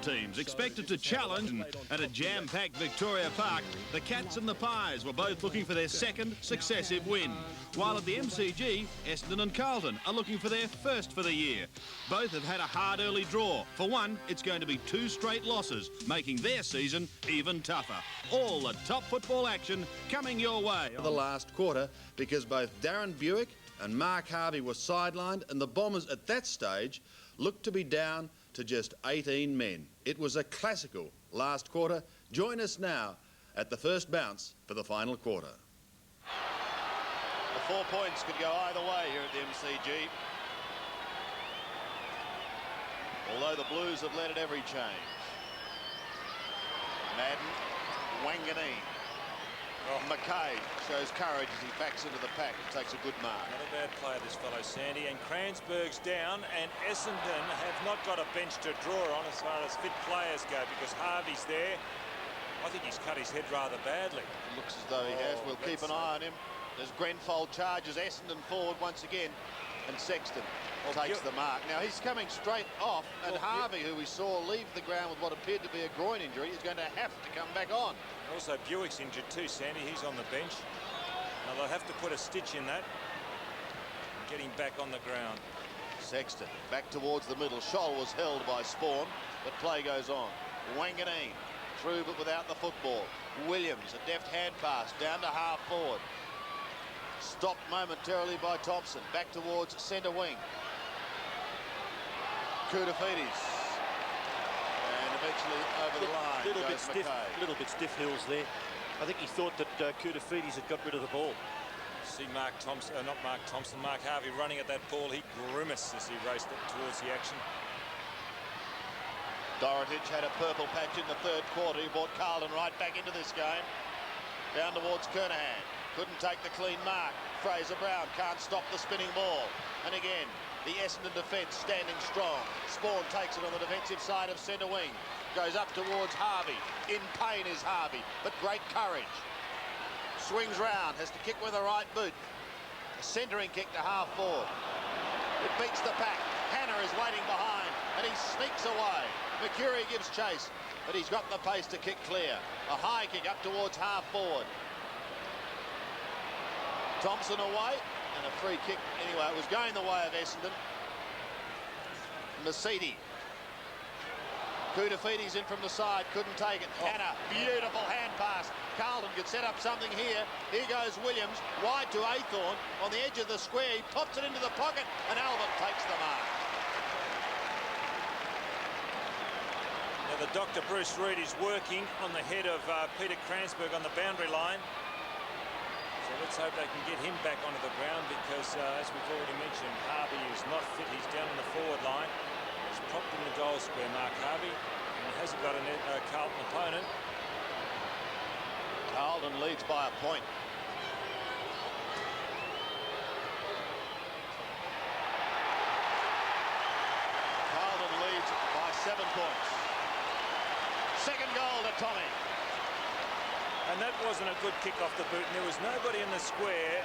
teams expected to challenge, and at a jam-packed Victoria Park, the Cats and the Pies were both looking for their second successive win. While at the MCG, Essendon and Carlton are looking for their first for the year. Both have had a hard early draw. For one, it's going to be 2 straight losses, making their season even tougher. All the top football action coming your way. The last quarter, because both Darren Buick and Mark Harvey were sidelined, and the Bombers at that stage looked to be down to just 18 men. It was a classical last quarter. Join us now at the first bounce for the final quarter. The 4 points could go either way here at the MCG. Although the Blues have led at every change. Madden, Wanganeen. McKay shows courage as he backs into the pack and takes a good mark. Not a bad player, this fellow, Sandy. And Kransberg's down, and Essendon have not got a bench to draw on as far as fit players go, because Harvey's there. I think he's cut his head rather badly. It looks as though he has. We'll keep an eye on him. As Grenfold charges Essendon forward once again, and Sexton takes the mark. Now he's coming straight off, and Harvey, who we saw leave the ground with what appeared to be a groin injury, is going to have to come back on. Also, Buick's injured too, Sandy. He's on the bench. Now they'll have to put a stitch in that and get him back on the ground. Sexton back towards the middle. Scholl was held by Spawn, but play goes on. Wanganeen through but without the football. Williams, a deft hand pass down to half forward. Stopped momentarily by Thompson. Back towards centre wing. Koutafidis. And eventually over the line. Little bit stiff heels there. I think he thought that Koutafidis had got rid of the ball. See Mark Harvey running at that ball. He grimaced as he raced it towards the action. Dorotich had a purple patch in the third quarter. He brought Carlton right back into this game. Down towards Kernahan. Couldn't take the clean mark. Fraser Brown can't stop the spinning ball. And again, the Essendon defence standing strong. Spawn takes it on the defensive side of centre wing. Goes up towards Harvey. In pain is Harvey, but great courage. Swings round, has to kick with the right boot. A centering kick to half forward. It beats the pack. Hanna is waiting behind, and he sneaks away. Mercury gives chase, but he's got the pace to kick clear. A high kick up towards half forward. Thompson away, and a free kick. Anyway, it was going the way of Essendon. Masidi. Koutafidis in from the side, couldn't take it. Hanna, beautiful hand pass. Carlton could set up something here. Here goes Williams, wide to Aythorne, on the edge of the square. He pops it into the pocket, and Albert takes the mark. Now the Dr. Bruce Reid is working on the head of Peter Kransberg on the boundary line. So let's hope they can get him back onto the ground, because as we've already mentioned, Harvey is not fit. He's down on the forward line. He's propped in the goal square, Mark Harvey, and he hasn't got a Carlton opponent. Carlton leads by a point. Carlton leads by 7 points. Second goal to Tommy. And that wasn't a good kick off the boot, and there was nobody in the square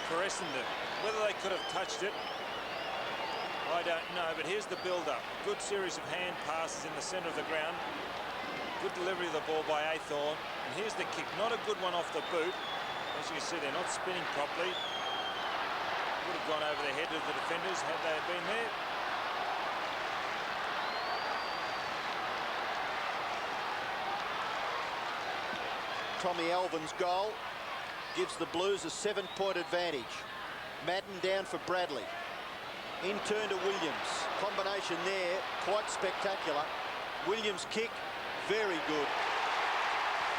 for Essendon. Whether they could have touched it, I don't know, but here's the build-up. Good series of hand passes in the centre of the ground. Good delivery of the ball by Aythorne. And here's the kick. Not a good one off the boot. As you can see, they're not spinning properly. Would have gone over the head of the defenders had they been there. Tommy Alvin's goal gives the Blues a 7-point advantage. Madden down for Bradley. In turn to Williams. Combination there, quite spectacular. Williams' kick, very good.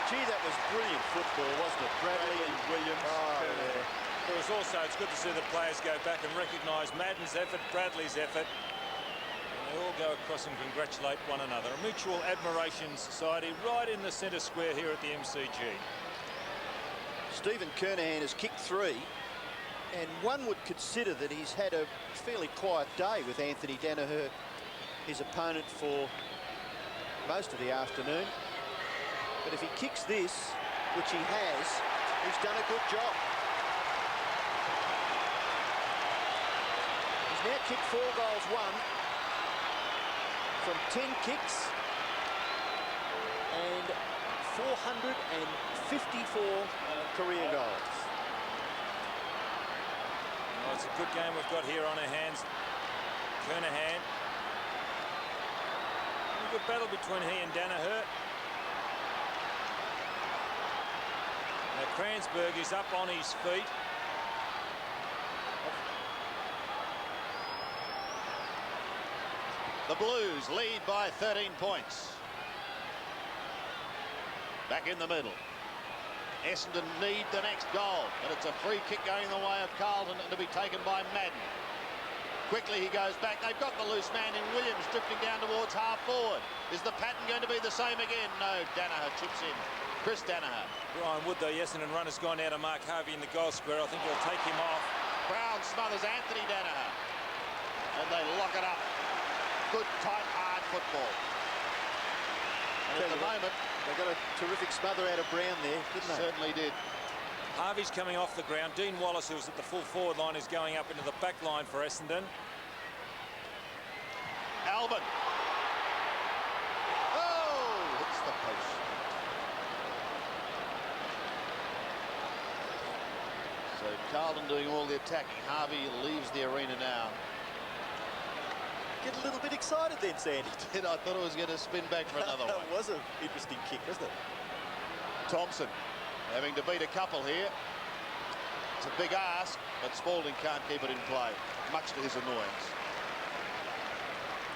Gee, that was brilliant football, wasn't it? Bradley and Williams. Oh, yeah. There was also, it's good to see the players go back and recognise Madden's effort, Bradley's effort. And they all go across and congratulate one another. A mutual admiration society right in the centre square here at the MCG. Stephen Kernahan has kicked 3. And one would consider that he's had a fairly quiet day with Anthony Danaher, his opponent, for most of the afternoon. But if he kicks this, which he has, he's done a good job. He's now kicked 4 goals, 1 from 10 kicks 454 career goals. Oh, it's a good game we've got here on our hands. Kernahan. A good battle between he and Danaher. Now Kranzberg is up on his feet. The Blues lead by 13 points. Back in the middle. Essendon need the next goal, but it's a free kick going the way of Carlton and to be taken by Madden. Quickly he goes back. They've got the loose man in Williams drifting down towards half forward. Is the pattern going to be the same again? No, Danaher chips in. Chris Danaher. Brian Wood, though, Essendon runner's gone out of Mark Harvey in the goal square. I think he'll take him off. Brown smothers Anthony Danaher. And they lock it up. Good, tight, hard football. And at the moment, they got a terrific smother out of Brown there, didn't they? Certainly did. Harvey's coming off the ground. Dean Wallace, who was at the full forward line, is going up into the back line for Essendon. Alvin. Oh, hits the post. So Carlton doing all the attacking. Harvey leaves the arena now. Get a little bit excited then, Sandy. I thought it was going to spin back for another one. That was an interesting kick, wasn't it? Thompson having to beat a couple here. It's a big ask, but Spalding can't keep it in play, much to his annoyance.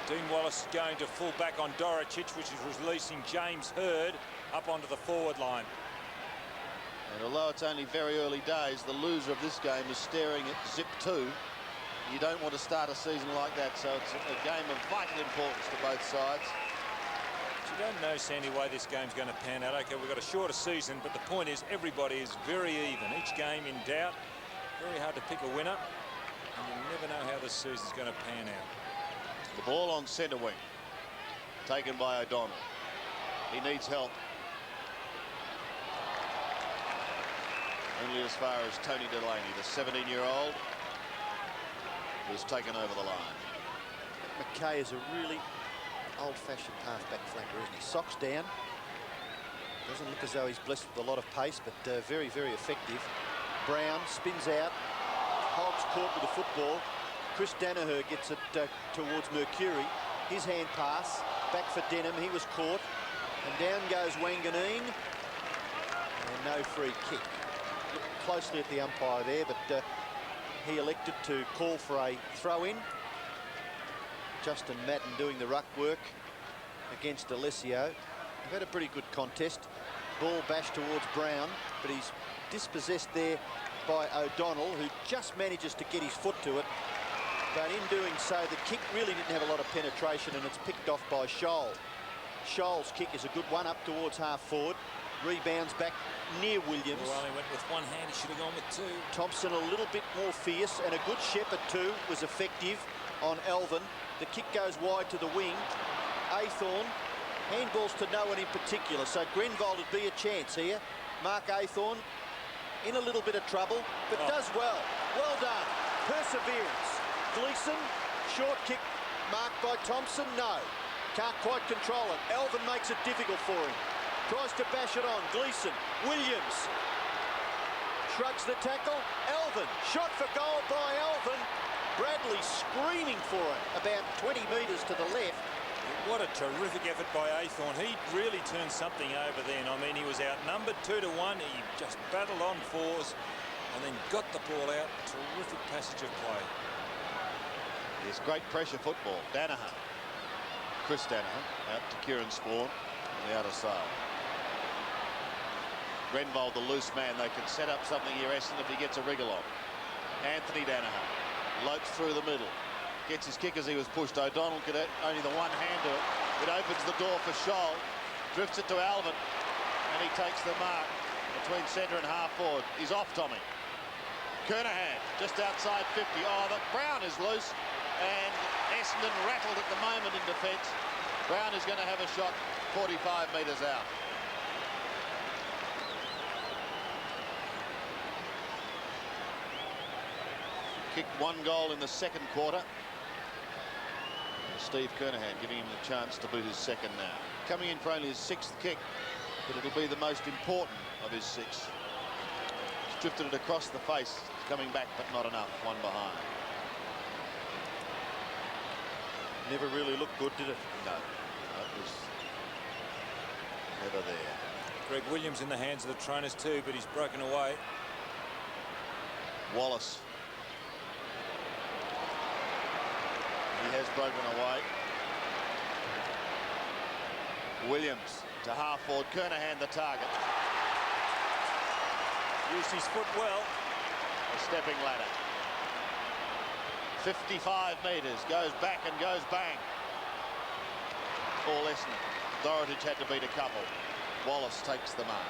Dean Wallace is going to full back on Doricic, which is releasing James Hird up onto the forward line. And although it's only very early days, the loser of this game is staring at zip 2. You don't want to start a season like that, so it's a game of vital importance to both sides. But you don't know, Sandy, why this game's going to pan out. Okay, we've got a shorter season, but the point is everybody is very even. Each game in doubt. Very hard to pick a winner. And you never know how this season's going to pan out. The ball on centre wing. Taken by O'Donnell. He needs help. Only as far as Tony Delaney, the 17-year-old, was taken over the line. McKay is a really old-fashioned half-back flanker, isn't he? Socks down. Doesn't look as though he's blessed with a lot of pace, but very, very effective. Brown spins out. Hobbs caught with the football. Chris Danaher gets it towards Mercury. His hand pass. Back for Denham. He was caught. And down goes Wanganeen. And no free kick. Looked closely at the umpire there, but he elected to call for a throw-in. Justin Madden doing the ruck work against Alessio. They've had a pretty good contest. Ball bashed towards Brown, but he's dispossessed there by O'Donnell, who just manages to get his foot to it. But in doing so, the kick really didn't have a lot of penetration, and it's picked off by Scholl. Scholl's kick is a good one up towards half forward. Rebounds back near Williams. Well, he went with one hand. He should have gone with two. Thompson a little bit more fierce, and a good shepherd too was effective on Alvin. The kick goes wide to the wing. Aythorne, handballs to no one in particular, so Grenvold would be a chance here. Mark Aythorne in a little bit of trouble, but does well. Well done. Perseverance. Gleeson, short kick marked by Thompson. No, can't quite control it. Alvin makes it difficult for him. Tries to bash it on. Gleeson. Williams. Shrugs the tackle. Alvin. Shot for goal by Alvin. Bradley screaming for it. About 20 metres to the left. What a terrific effort by Aythorne. He really turned something over then. I mean, he was outnumbered 2-1. He just battled on fours and then got the ball out. Terrific passage of play. It's great pressure football. Danaher. Chris Danaher out to Kieran Spawn on the outer side. Grenvold, the loose man. They can set up something here, Essendon, if he gets a wriggle on. Anthony Danaher lopes through the middle. Gets his kick as he was pushed. O'Donnell could only the one hand to it. It opens the door for Scholl. Drifts it to Alvin. And he takes the mark between centre and half forward. He's off, Tommy. Kernahan just outside 50. Oh, the Brown is loose. And Essendon rattled at the moment in defence. Brown is going to have a shot 45 metres out. Kicked one goal in the second quarter. Steve Kernahan giving him the chance to boot his second now. Coming in for only his sixth kick. but it'll be the most important of his 6. He's drifted it across the face. He's coming back, but not enough. One behind. Never really looked good, did it? No, it was never there. Greg Williams in the hands of the trainers too, but he's broken away. Wallace. He has broken away. Williams to half forward. Kernahan the target. Used his foot well. A stepping ladder. 55 metres. Goes back and goes bang. For Essendon. Dorotage had to beat a couple. Wallace takes the mark.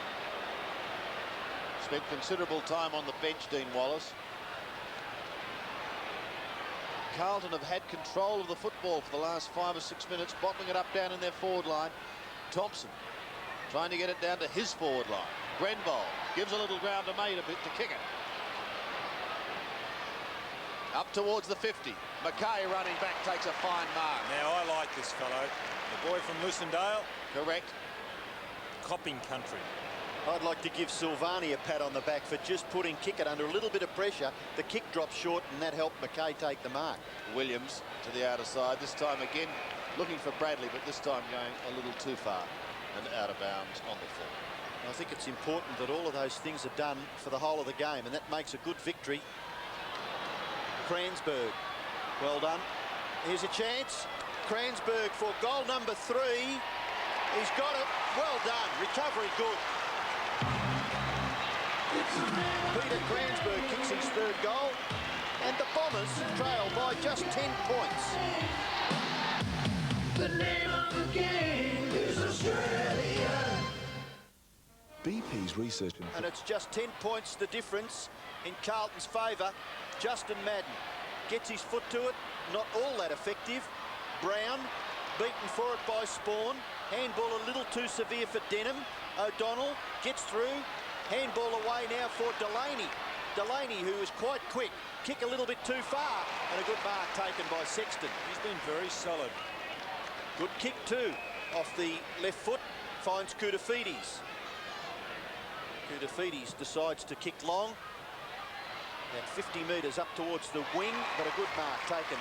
Spent considerable time on the bench, Dean Wallace. Carlton have had control of the football for the last 5 or 6 minutes, bottling it up down in their forward line. Thompson trying to get it down to his forward line. Grenbold gives a little ground to Made a bit to kick it. Up towards the 50. Mackay running back takes a fine mark. Now I like this fellow. The boy from Lucendale. Correct. Copping country. I'd like to give Silvani a pat on the back for just putting Kickett under a little bit of pressure. The kick dropped short and that helped Mackay take the mark. Williams to the outer side. This time again looking for Bradley, but this time going a little too far and out of bounds on the full. I think it's important that all of those things are done for the whole of the game, and that makes a good victory. Kransberg, well done. Here's a chance. Kransberg for goal number 3. He's got it. Well done. Recovery good. Peter Kransberg kicks his 3rd goal, and the Bombers trail by just 10 points. The name of the game is Australia. BP's research... And it's just 10 points the difference in Carlton's favour. Justin Madden gets his foot to it, not all that effective. Brown beaten for it by Spawn. Handball a little too severe for Denham. O'Donnell gets through. Handball away now for Delaney. Delaney, who is quite quick, kick a little bit too far, and a good mark taken by Sexton. He's been very solid. Good kick too, off the left foot, finds Koutafidis. Koutafidis decides to kick long. About 50 metres up towards the wing, but a good mark taken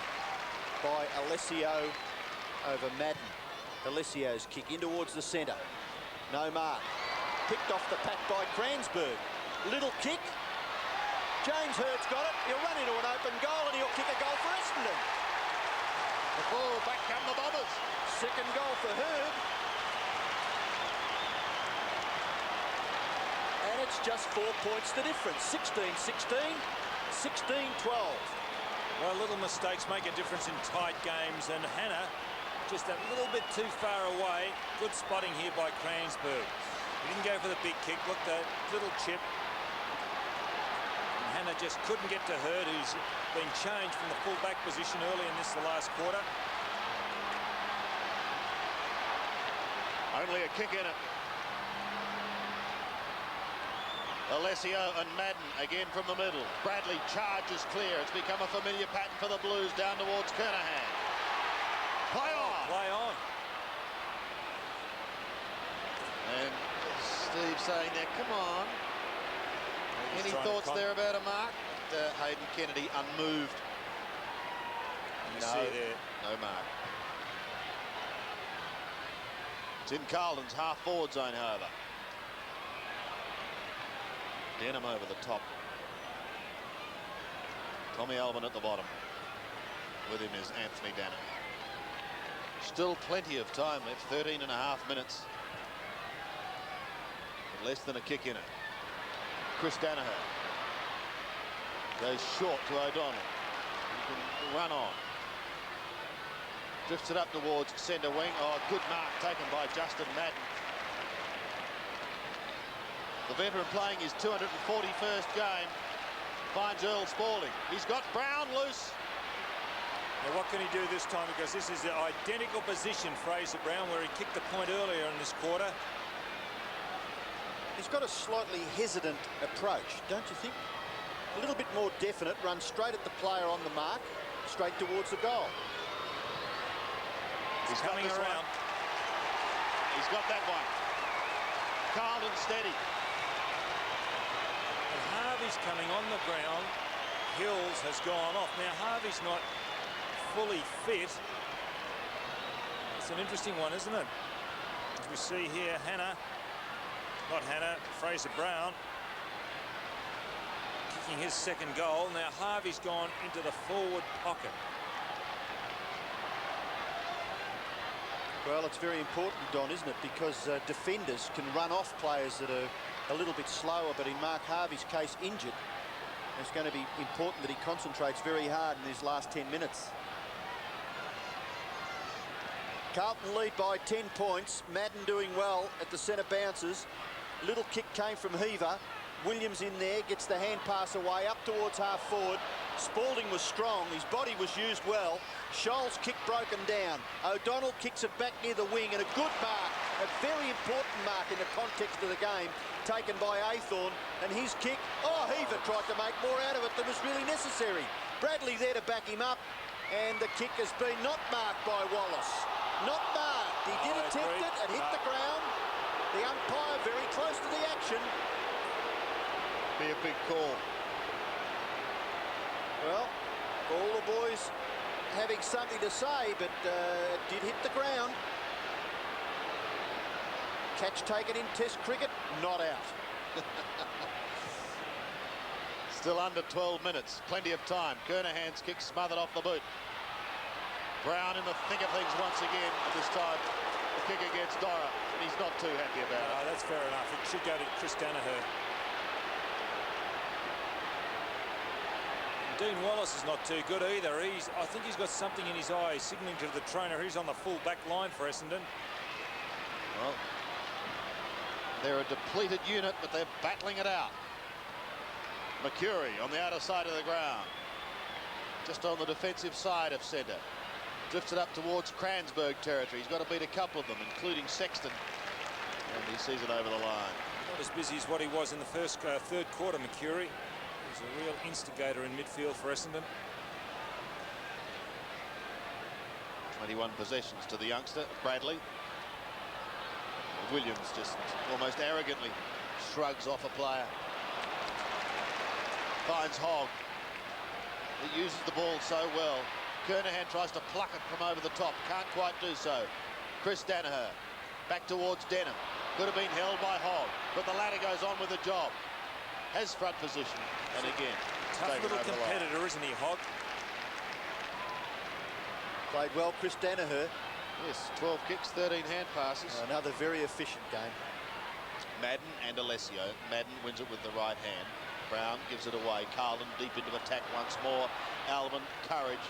by Alessio over Madden. Alessio's kick in towards the centre. No mark. Picked off the pack by Kransberg. Little kick. James Hurd's got it. He'll run into an open goal and he'll kick a goal for Essendon. Oh, back come the Bombers. Second goal for Hurd. And it's just 4 points the difference. 16-16, 16-12. Well, little mistakes make a difference in tight games, and Hannah just a little bit too far away. Good spotting here by Kransberg. He didn't go for the big kick. Look, that little chip. And Hannah just couldn't get to Hurd, who's been changed from the full-back position early in the last quarter. Only a kick in it. Alessio and Madden again from the middle. Bradley charges clear. It's become a familiar pattern for the Blues down towards Kernahan. Play on. Play on. And Steve saying there, come on. Any thoughts there about a mark? Hayden Kennedy unmoved. You see there. No mark. It's in Carlton's half-forward zone, however. Denham over the top. Tommy Alvin at the bottom. With him is Anthony Danaher. Still plenty of time left, 13 and a half minutes. But less than a kick in it. Chris Danaher goes short to O'Donnell. He can run on. Drifts it up towards centre wing. Oh, good mark taken by Justin Madden. The veteran playing his 241st game. Finds Earl Spalding. He's got Brown loose. Now what can he do this time? Because this is the identical position, Fraser Brown, where he kicked the point earlier in this quarter. He's got a slightly hesitant approach, don't you think? A little bit more definite, run straight at the player on the mark, straight towards the goal. He's coming around. He's got that one. Carlton steady. And Harvey's coming on the ground. Hills has gone off. Now, Harvey's not fully fit. It's an interesting one, isn't it? As we see here, Fraser Brown kicking his second goal. Now, Harvey's gone into the forward pocket. Well, it's very important, Don, isn't it? Because defenders can run off players that are a little bit slower, but in Mark Harvey's case, injured. It's going to be important that he concentrates very hard in his last 10 minutes. Carlton lead by 10 points. Madden doing well at the centre bounces. Little kick came from Heaver. Williams in there, gets the hand pass away up towards half forward. Spalding was strong, his body was used well. Scholl's kick broken down. O'Donnell kicks it back near the wing, and a good mark, a very important mark in the context of the game, taken by Aythorne, and his kick, oh, Heaver tried to make more out of it than was really necessary. Bradley there to back him up, and the kick has been not marked by Wallace. Not marked. He did attempt it and hit the ground. The umpire very close to the action. Be a big call. Well, all the boys having something to say, but it did hit the ground. Catch taken in Test cricket, not out. Still under 12 minutes, plenty of time. Kernahan's kick smothered off the boot. Brown in the thick of things once again, and this time the kick against Dora, and he's not too happy about it. That's fair enough. It should go to Chris Danaher. Dean Wallace is not too good either. I think he's got something in his eye, signalling to the trainer he's on the full back line for Essendon. Well, they're a depleted unit, but they're battling it out. McCurry on the outer side of the ground, just on the defensive side of centre. Drifts it up towards Kransberg territory. He's got to beat a couple of them, including Sexton, and he sees it over the line. Not as busy as what he was in the third quarter, McCurry. He's a real instigator in midfield for Essendon. 21 possessions to the youngster, Bradley. Williams just almost arrogantly shrugs off a player. Finds Hogg. He uses the ball so well. Kernahan tries to pluck it from over the top. Can't quite do so. Chris Danaher back towards Denham. Could have been held by Hogg, but the latter goes on with the job. Has front position, and again, tough little competitor, isn't he, Hogg? Played well, Chris Danaher. Yes, 12 kicks, 13 hand passes. Another very efficient game. Madden and Alessio. Madden wins it with the right hand. Brown gives it away. Carlton deep into attack once more. Alvin, Courage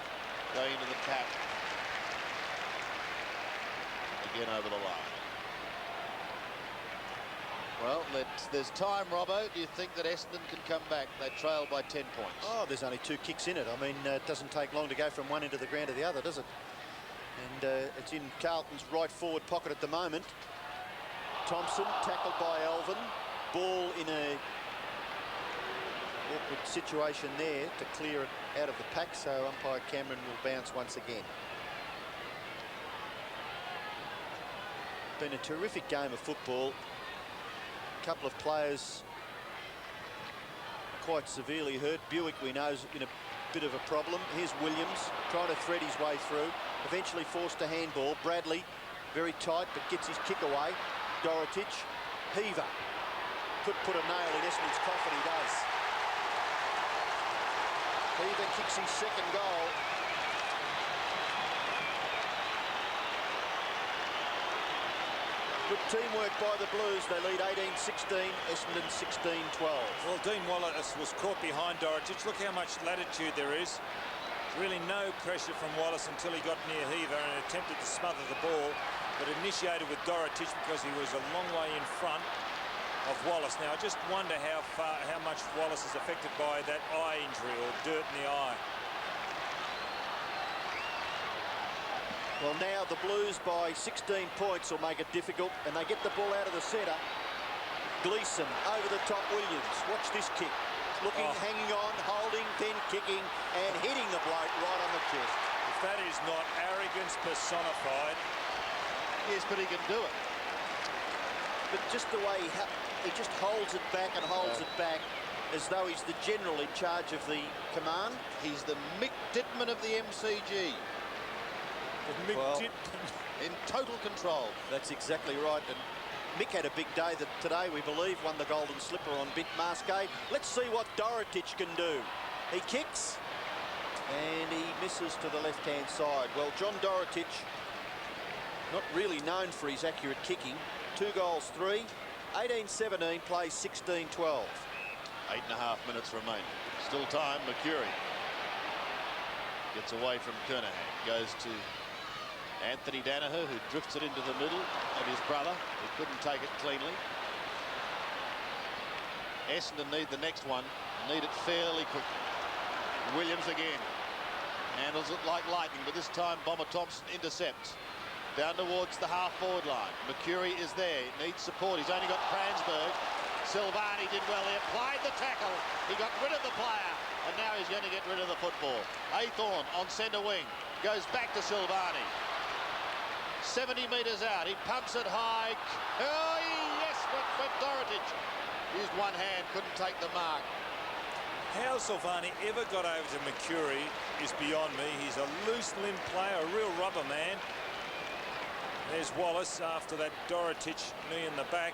going into the pack. Again over the line. Well, there's time, Robbo. Do you think that Essendon can come back? They trail by 10 points. Oh, there's only 2 kicks in it. I mean, it doesn't take long to go from one end of the ground to the other, does it? And it's in Carlton's right forward pocket at the moment. Thompson tackled by Alvin. Ball in a awkward situation there to clear it out of the pack, so umpire Cameron will bounce once again. Been a terrific game of football. A couple of players quite severely hurt. Buick, we know, is in a bit of a problem. Here's Williams trying to thread his way through. Eventually forced a handball. Bradley very tight, but gets his kick away. Dorotich. Heaver could put a nail in Essendon's coffin. He does. Heaver kicks his second goal. Good teamwork by the Blues. They lead 18-16, Essendon 16-12. Well, Dean Wallace was caught behind Dorotich. Look how much latitude there is. Really no pressure from Wallace until he got near Heaver and attempted to smother the ball, but initiated with Dorotich because he was a long way in front of Wallace. Now, I just wonder how much Wallace is affected by that eye injury or dirt in the eye. Well, now the Blues by 16 points will make it difficult, and they get the ball out of the centre. Gleeson over the top, Williams. Watch this kick. Looking, hanging on, holding, then kicking, and hitting the bloke right on the chest. If that is not arrogance personified. Yes, but he can do it. but just the way he just holds it back and holds it back as though he's the general in charge of the command. He's the Mick Dittman of the MCG. Well, in total control. That's exactly right. And Mick had a big day today, we believe, won the Golden Slipper on Bint Masqué. Let's see what Dorotic can do. He kicks and he misses to the left-hand side. Well, John Dorotic, not really known for his accurate kicking. 2 goals, 3. 18-17, plays 16-12. 8.5 minutes remain. Still time. Mercury gets away from Kernahan. Goes to Anthony Danaher, who drifts it into the middle of his brother. He couldn't take it cleanly. Essendon need the next one. Need it fairly quickly. Williams again. Handles it like lightning, but this time Bomber Thompson intercepts. Down towards the half-forward line. Mercury is there. He needs support. He's only got Kransberg. Silvani did well. He applied the tackle. He got rid of the player. And now he's going to get rid of the football. Aythorne on centre wing. Goes back to Silvani. 70 metres out. He pumps it high. Oh, yes, but Dorotic used one hand. Couldn't take the mark. How Silvani ever got over to Mercury is beyond me. He's a loose limb player, a real rubber man. There's Wallace after that Dorotic knee in the back.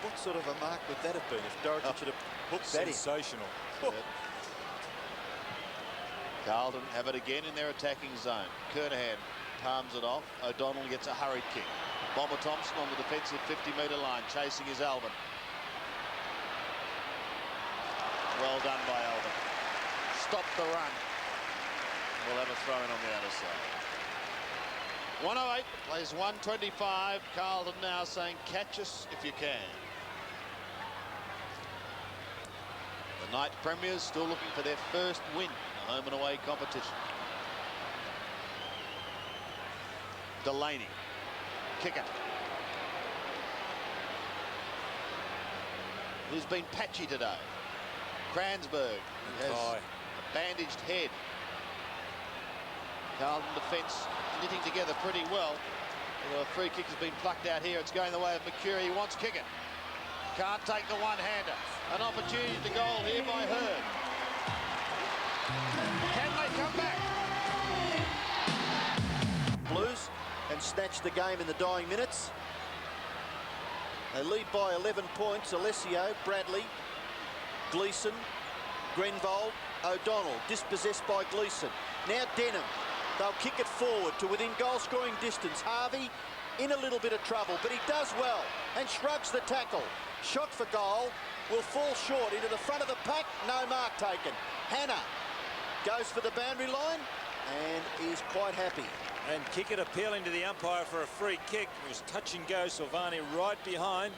What sort of a mark would that have been if Dorotic had hooked that in? Sensational. Carlton have it again in their attacking zone. Kernahan palms it off. O'Donnell gets a hurried kick. Bomber Thompson on the defensive 50-metre line, chasing his Alvin. Well done by Alvin. Stop the run. We'll have a throw in on the outer side. 108 plays 125. Carlton now saying, catch us if you can. The night premiers still looking for their first win in a home and away competition. Delaney, kicker. Who's been patchy today. Kransberg, who has a bandaged head. Carlton defence knitting together pretty well. Although a free kick has been plucked out here. It's going the way of Mercury. He wants kicking. Can't take the one-hander. An opportunity to goal here by Hurd. Can they come back? Blues and snatch the game in the dying minutes. They lead by 11 points. Alessio, Bradley, Gleeson, Grenvold, O'Donnell, dispossessed by Gleeson. Now Denham. They'll kick it forward to within goal-scoring distance. Harvey in a little bit of trouble, but he does well and shrugs the tackle. Shot for goal, will fall short into the front of the pack. No mark taken. Hannah goes for the boundary line and is quite happy. And Kickett appealing to the umpire for a free kick. It was touch and go. Silvani right behind.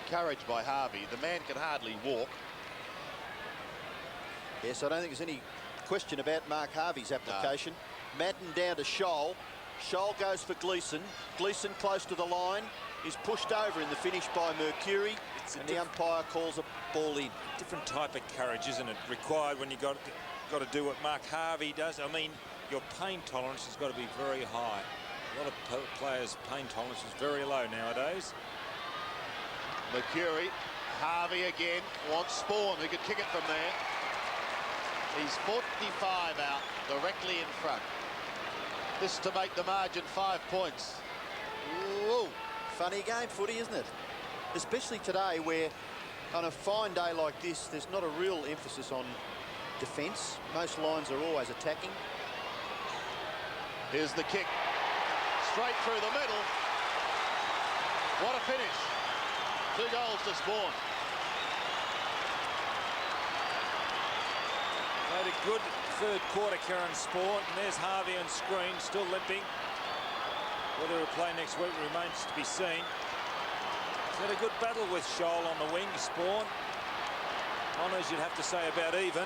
Courage by Harvey. The man can hardly walk. Yes, I don't think there's any question about Mark Harvey's application. No. Madden down to Scholl. Scholl goes for Gleeson. Gleeson close to the line. Is pushed over in the finish by Mercury. And the umpire calls a ball in. Different type of courage, isn't it? Required when you got to do what Mark Harvey does. I mean, your pain tolerance has got to be very high. A lot of players' pain tolerance is very low nowadays. Mercury, Harvey again, wants Spawn, who could kick it from there. He's 45 out, directly in front. This to make the margin 5 points. Whoa. Funny game, footy, isn't it? Especially today, where on a fine day like this, there's not a real emphasis on defence. Most lines are always attacking. Here's the kick. Straight through the middle. What a finish. 2 goals to Spawn. Made a good third quarter, Karen Spawn. And there's Harvey on screen, still limping. Whether he'll play next week remains to be seen. He's had a good battle with Scholl on the wing, Spawn. Honours, you'd have to say, about even.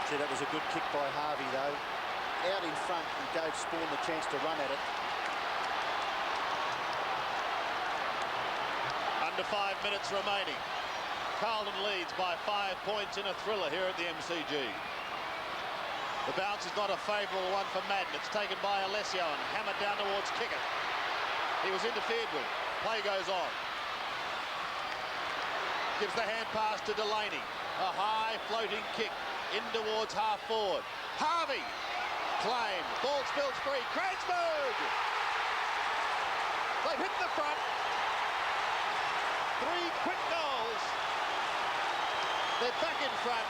See, that was a good kick by Harvey, though. Out in front and gave Spawn the chance to run at it. Under 5 minutes remaining. Carlton leads by 5 points in a thriller here at the MCG. The bounce is not a favourable one for Madden. It's taken by Alessio and hammered down towards Kickett. He was interfered with. Play goes on. Gives the hand pass to Delaney. A high floating kick in towards half forward. Harvey claimed. Ball spills free. Kransberg! They've hit the front. 3 quick goals. They're back in front.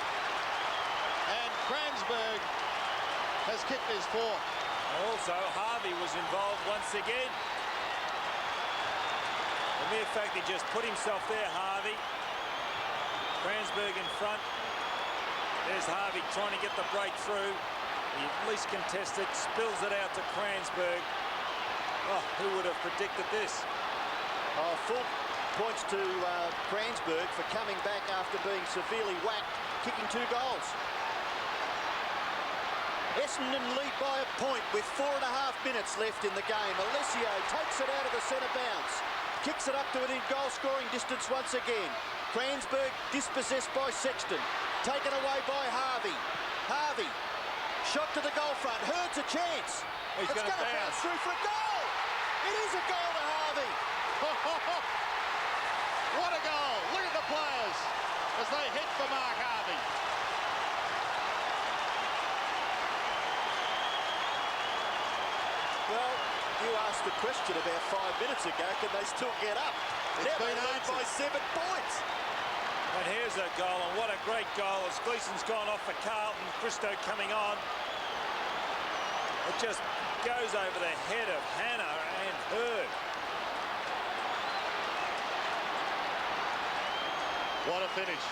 And Kransberg has kicked his fourth. Also, Harvey was involved once again. The mere fact he just put himself there, Harvey. Kransberg in front. There's Harvey trying to get the breakthrough. He at least contested, spills it out to Kransberg. Oh, who would have predicted this? Full points to Kransberg for coming back after being severely whacked, kicking 2 goals. Essendon lead by a point with 4.5 minutes left in the game. Alessio takes it out of the centre bounce, kicks it up to within goal-scoring distance once again. Kransberg dispossessed by Sexton, taken away by Harvey. Harvey, shot to the goal front, Hurd's a chance. He's it's going to bounce through for a goal. It is a goal to Harvey. What a goal. Look at the players as they hit for Mark Harvey. Well, you asked the question about 5 minutes ago, can they still get up? It's been lead by 7 points. And here's a goal, and what a great goal as Gleeson's gone off for Carlton. Christo coming on. It just goes over the head of Hannah and Hurd. What a finish.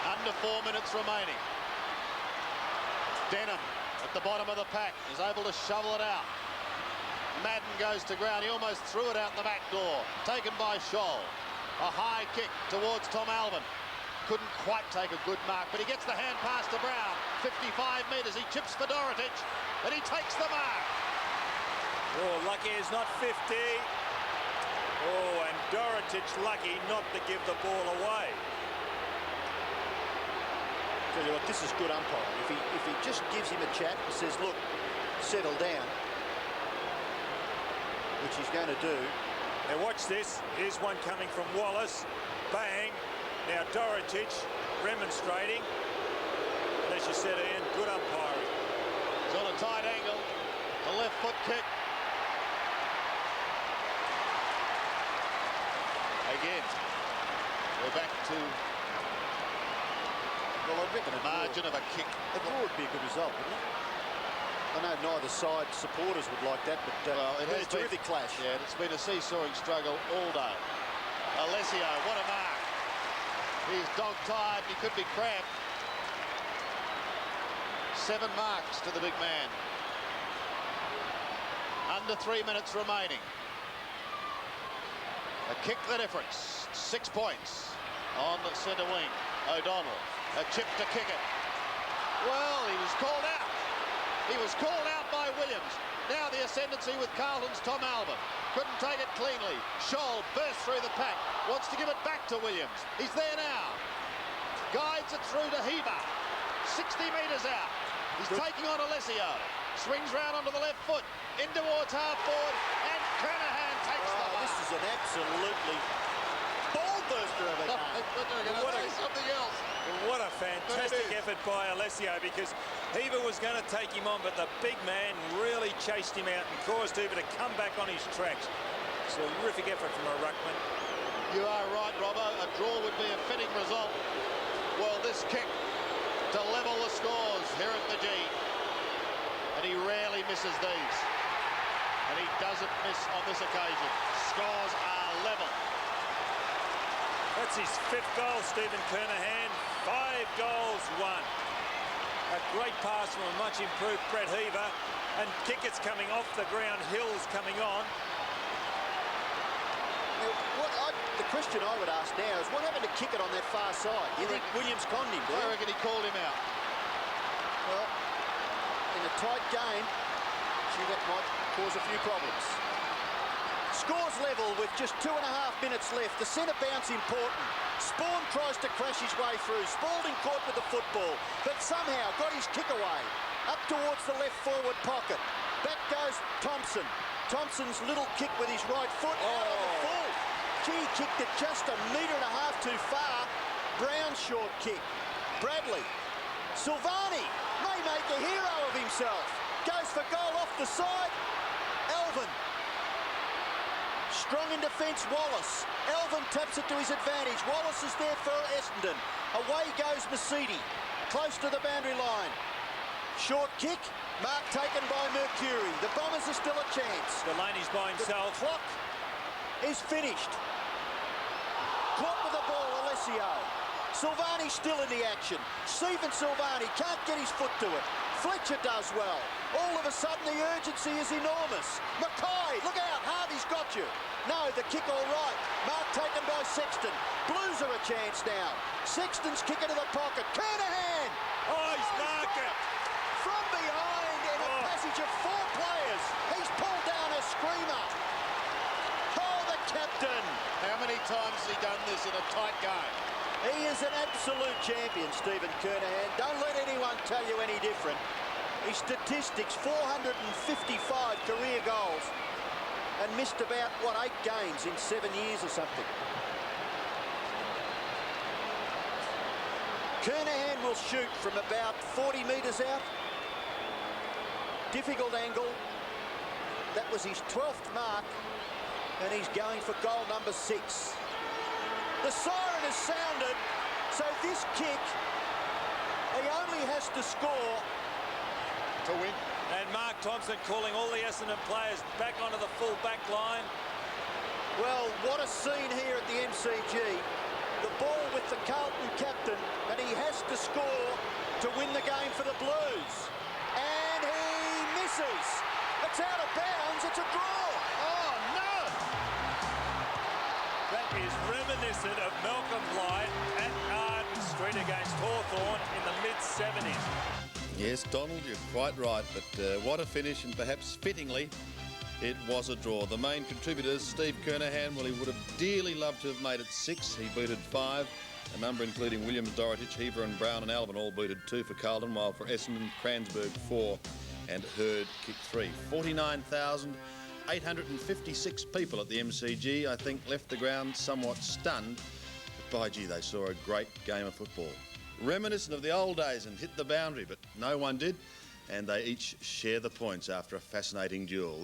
Under 4 minutes remaining. Denham at the bottom of the pack is able to shovel it out. Madden goes to ground. He almost threw it out the back door. Taken by Scholl. A high kick towards Tom Alvin. Couldn't quite take a good mark, but he gets the hand pass to Brown. 55 metres. He chips for Dorotic, and he takes the mark. Oh, lucky is not 50. Oh, and Dorotic lucky not to give the ball away. Tell you what, this is good umpiring. If he just gives him a chat and says, look, settle down, which he's going to do. Now watch this. Here's one coming from Wallace. Bang. Now Dorotic remonstrating. And as you said, Ian, good umpiring. He's on a tight angle. The left foot kick. Again, we're back to Well, I reckon the margin of a kick. A draw would be a good result, wouldn't it? I know neither side supporters would like that, but Well, it it's has a terrific clash. Yeah, it's been a seesawing struggle all day. Alessio, what a mark. He's dog-tired, he could be cramped. 7 marks to the big man. Under 3 minutes remaining. A kick the difference. 6 points on the centre wing. O'Donnell, a chip to kick it. Well, he was called out. He was called out by Williams. Now the ascendancy with Carlton's Tom Alvin. Couldn't take it cleanly. Scholl bursts through the pack. Wants to give it back to Williams. He's there now. Guides it through to Heber. 60 metres out. He's taking on Alessio. Swings round onto the left foot. In towards half forward. And Kernahan takes the mark. This is an absolutely ball burster of a game. Something else. What a fantastic effort by Alessio, because Heber was going to take him on, but the big man really chased him out and caused Heber to come back on his tracks. It's a terrific effort from a ruckman. You are right, Robbo. A draw would be a fitting result. Well, this kick to level the scores here at the G. And he rarely misses these. And he doesn't miss on this occasion. Scores are level. That's his 5th goal, Stephen Kernahan. 5 goals, 1. A great pass from a much improved Brett Heber. And Kickett's coming off the ground, Hill's coming on. Now, the question I would ask now is, what happened to Kickett on that far side? You think Williams conned him, do you? I reckon he called him out. Well, in a tight game, gee, that might cause a few problems. Scores level with just 2.5 minutes left. The centre bounce important. Spawn tries to crash his way through. Spalding caught with the football, but somehow got his kick away. Up towards the left forward pocket. Back goes Thompson. Thompson's little kick with his right foot out of the full. Gee, kicked it just 1.5 metres too far. Brown's short kick. Bradley. Silvani may make a hero of himself. Goes for goal off the side. Elvin. Strong in defence, Wallace. Elvin taps it to his advantage. Wallace is there for Essendon. Away goes Mercedes. Close to the boundary line. Short kick. Mark taken by Mercury. The Bombers are still a chance. Delaney's by himself. The clock is finished. Caught with the ball, Alessio. Silvani still in the action. Stephen Silvani can't get his foot to it. Fletcher does well. All of a sudden the urgency is enormous. Mackay, look out, Harvey's got you. No, the kick all right. Mark taken by Sexton. Blues are a chance now. Sexton's kick into the pocket. Kernahan! Oh, he's marked it. From behind in a passage of 4 players. He's pulled down a screamer. Oh, the captain. How many times has he done this in a tight game? He is an absolute champion, Stephen Kernahan. Don't let anyone tell you any different. His statistics, 455 career goals and missed about, 8 games in 7 years or something. Kernahan will shoot from about 40 metres out. Difficult angle. That was his 12th mark, and he's going for goal number 6. The siren has sounded, so this kick, he only has to score To win. And Mark Thompson calling all the Essendon players back onto the full back line. Well, what a scene here at the MCG. The ball with the Carlton captain, and he has to score to win the game for the Blues. And he misses. It's out of bounds. It's a draw. Oh, no! That is reminiscent of Malcolm Blight at Arden Street against Hawthorn in the mid-70s. Yes, Donald, you're quite right, but what a finish, and perhaps fittingly, it was a draw. The main contributors, Steve Kernahan, well, he would have dearly loved to have made it 6. He booted 5. A number including Williams, Dorotich, Heaver and Brown and Alvin all booted 2 for Carlton, while for Essendon, Cransberg 4 and Hurd kicked 3. 49,856 people at the MCG, I think, left the ground somewhat stunned. But by gee, they saw a great game of football. Reminiscent of the old days and hit the boundary, but no one did. And they each share the points after a fascinating duel.